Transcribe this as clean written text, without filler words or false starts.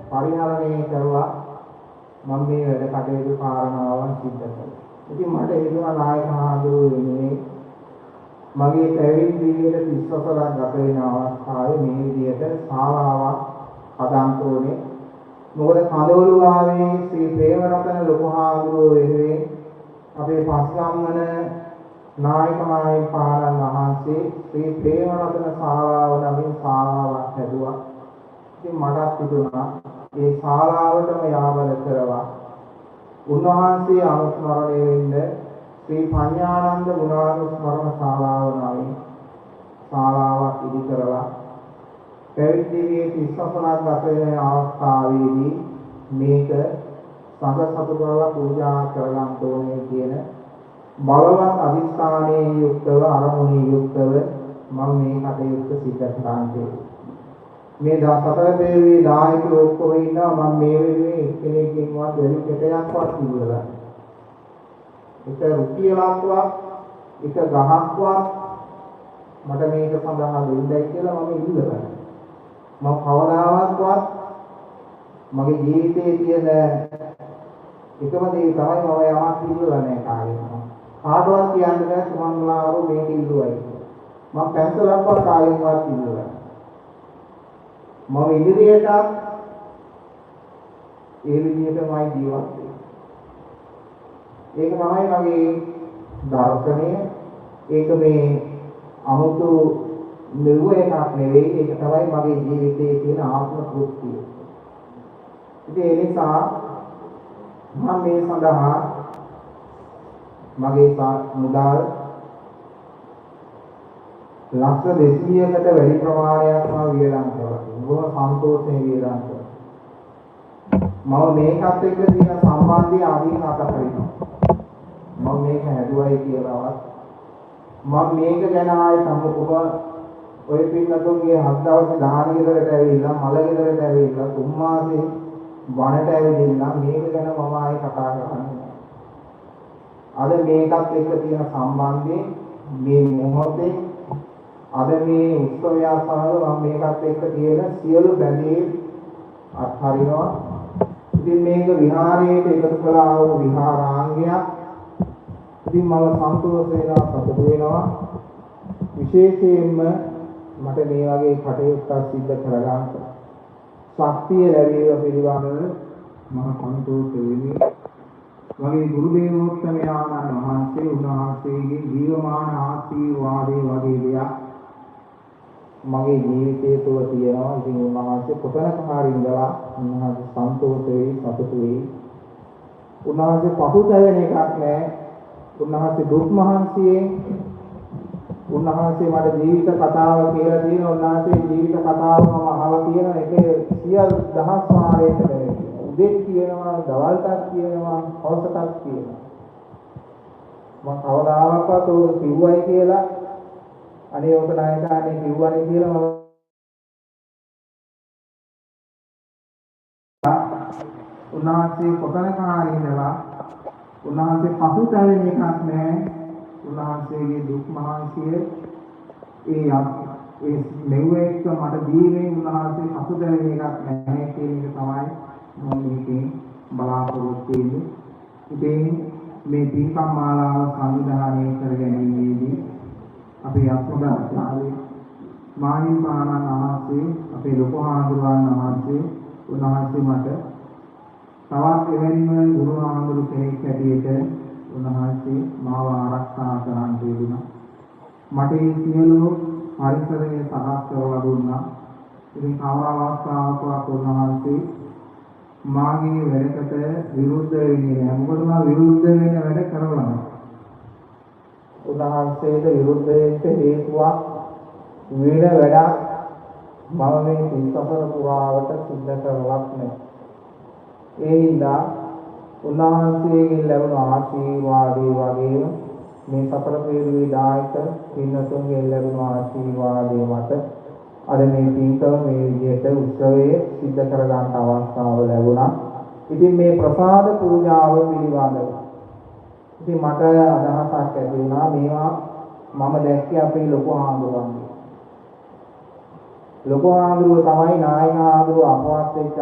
පරිහරණය කරුවා මම මේ වැඩ කටයුතු කාරණාවන් සිද්ධ කළා. ඉතින් මට හිතුණා නායක මහඳුරු වෙන්නේ මගේ පැවිදි ජීවිතේ 30 වසරක් ගත වෙන අවස්ථාවේ මේ විදිහට ශාලාවක් හදන්න ඕනේ. මොකද කඳවුරුවාවේ ශ්‍රී ප්‍රේමරතන ලොකු හාමුදුරුවෝ වෙනුවෙන් අපේ පස්ගම්මන නායක මාහිමිපාණන් වහන්සේ ශ්‍රී ප්‍රේමරතන ශාලාව නමින් ශාලාවක් හැදුවා. ඉතින් මටත් හිතුණා ඒ ශාලාවටම යාබල කරවා උන්වහන්සේ අනුස්මරණය වෙන්න ශ්‍රී පඤ්ඤානන්ද ගුණානුස්මරණ ශාලාව නමින් ශාලාවක් ඉදි කරලා පැවිදිගේ 30 වසරක් ගත වෙන අවස්ථාවේදී මේක සංඝ සතුටවල පූජා කරගන්න ඕනේ කියන බලවත් අධිෂ්ඨානයේ යුක්තව අරමුණේ යුක්තව මම මේ කටයුත්ත සිදු කරන්නේ. මේ 14 පෙරේ දායකයෝ ඔක්කොම ඉන්නවා මම මේ වෙනුවෙන් එක්කෙනෙක්ගෙන්වත් වෙන කෙටයක්වත් කිව්වලා. එක රුපියලක්වත් එක ගහක්වත් මට මේක සඳහා දෙන්නයි කියලා මම ඉල්ලුවා. මම කවදාවත් මගේ ජීවිතයේ තියෙන එකම දේ තමයි මම යමක් ඉල්ලුවා නැහැ කාගෙන්වත්. කාටවත් කියන්න බෑ සුමන්ලාව මේක ඉල්ලුවයි. මම පැන්සලක්වත් කාගෙන්වත් ඉල්ලුවා. මම ඉදිරියට ඒ විදිහටමයි ජීවත් වෙන්නේ. ඒක තමයි මගේ දර්ශනය. ඒක මේ 아무තු නිර්ව එකක් නෙවෙයි. ඒක තමයි මගේ ජීවිතයේ තියෙන ආත්ම කෘත්‍යය. ඉතින් ඒ නිසා මම මේ සඳහා මගේ මුදල් ලක්ෂ 200කට වැඩි ප්‍රමාණයක් මම වියදම් කරලා බොහොම සන්තෝෂයෙන් වියදම් කරා. මම මේකත් එක්ක තියෙන සම්බන්ධය අදින් අතහරිනවා. මම මේක හැදුවයි කියලාවත් මම මේක ගැන ආයේ ඔබ ඔය පින්නතුන්ගේ 7 දවසේ දාන ගෙදරට ඇවිල්ලා මල ගෙදරට ඇවිල්ලා 3 මාසේ වනට ඇවිදින්න මේක ගැන මම ආයේ කතා කරන්නේ. අද මේකත් එක්ක තියෙන සම්බන්ධය මේ මොහොතේ අද මේ උත්සවය සමග මම මේකත් එක්ක තියෙන සියලු බැඳීම් අත්හරිනවා. ඉතින් මේක විහාරයට එකතු කළා වූ විහාරාංගයක්. ඉතින් මම සන්තෝෂ වෙනවා සතුටු වෙනවා. විශේෂයෙන්ම මට මේ වගේ කටයුත්තක් සිද්ධ කරගන්න ශක්තිය ලැබීම පිළිබඳව මම සන්තෝෂ වෙමි. මගේ ගුරු දේවෝත්තමයන්න් වහන්සේ උන්වහන්සේගේ ජීවමාන ආශිර්වාදයේ වගේ දෙයක් මගේ ජීවිතය තුළ තියෙනවා. ඉතින් උන්වහන්සේ කොතනක හරි ඉඳලා උන්වහන්සේ සන්තෝෂ වෙයි සතුටු වෙයි. උන්වහන්සේ පසුතැවෙන එකක් නැහැ. උන්වහන්සේ දුක් මහන්සියෙන් උන්වහන්සේ මට ජීවිත කතාව කියලා තියෙන උන්වහන්සේ ජීවිත කතාව මම අහලා තියෙන එක සියල් දහස් වාරයකට වැඩි. උදේට කියනවා, දවල්ටත් කියනවා, හවසටත් කියනවා. මම කවදාවත් ඕක කිව්වයි කියලා අනේ ඔක නායකයානේ කිව්වනේ කියලා මම උන්වහන්සේ කොතනක හරි ඉඳලා උන්වහන්සේ පසුතැවෙන එකක් නැහැ. උන්වහන්සේගේ දුක් මහන්සිය ඒ මෙව්වෙක් මට දීමේ උන්වහන්සේ පසුතැවෙන එකක් නැහැ කියන එක තමයි මම මේකෙන් බලාපොරොත්තු වෙන්නේ. ඉතින් මේ දීපම් මාලාව සංවිධානය කර ගැනීමේදී අපේ අත්දැකීම් මාහිමිපාණන් වහන්සේ අපේ ලොකු හාමුදුරුවන් වහන්සේ උන්වහන්සේ මට තවත් එවැනිම ගුරු හාමුදුරු කෙනෙක් හැටියට උන්වහන්සේ මාව ආරක්ෂා කරන් දෙදුණා. මට මේ සියලු පරිසරය සකස් කරලා දුන්නා. ඉතින් කවර අවස්ථාවකවත් උන්වහන්සේ මාගේ වැඩකට විරුද්ධ වෙන්නේ නැහැ. මොකද මම විරුද්ධ වෙන වැඩ කරලා නැහැ. උන්වහන්සේට විරුද්ධ වෙන්න හේතුවක් වෙන වැඩක් මම මේ තිස්සතර පුරාවට සිද්ධ කරලක් නැහැ. ඒ හින්දා උන්වහන්සේගෙන් ලැබුණු ආශිර්වාදේ වගේම මේ සතර පෙරුවේ දායක පින්නතුන්ගෙන් ලැබුණු ආශිර්වාදේ මත අද මේ පින්කම මේ විදිහට උත්සවයේ සිද්ධ කර ගන්න අවස්ථාව ලැබුණා. ඉතින් මේ ප්‍රසාද පූජාව පිළිබඳව ඉතින් මට අදහසක් ඇති වුණා මේවා මම දැක්කේ අපේ ලොකු හාමුදුරුවන්ගේ. ලොකු හාමුදුරුවෝ තමයි නායක හාමුදුරුවෝ අපවත් වෙච්ච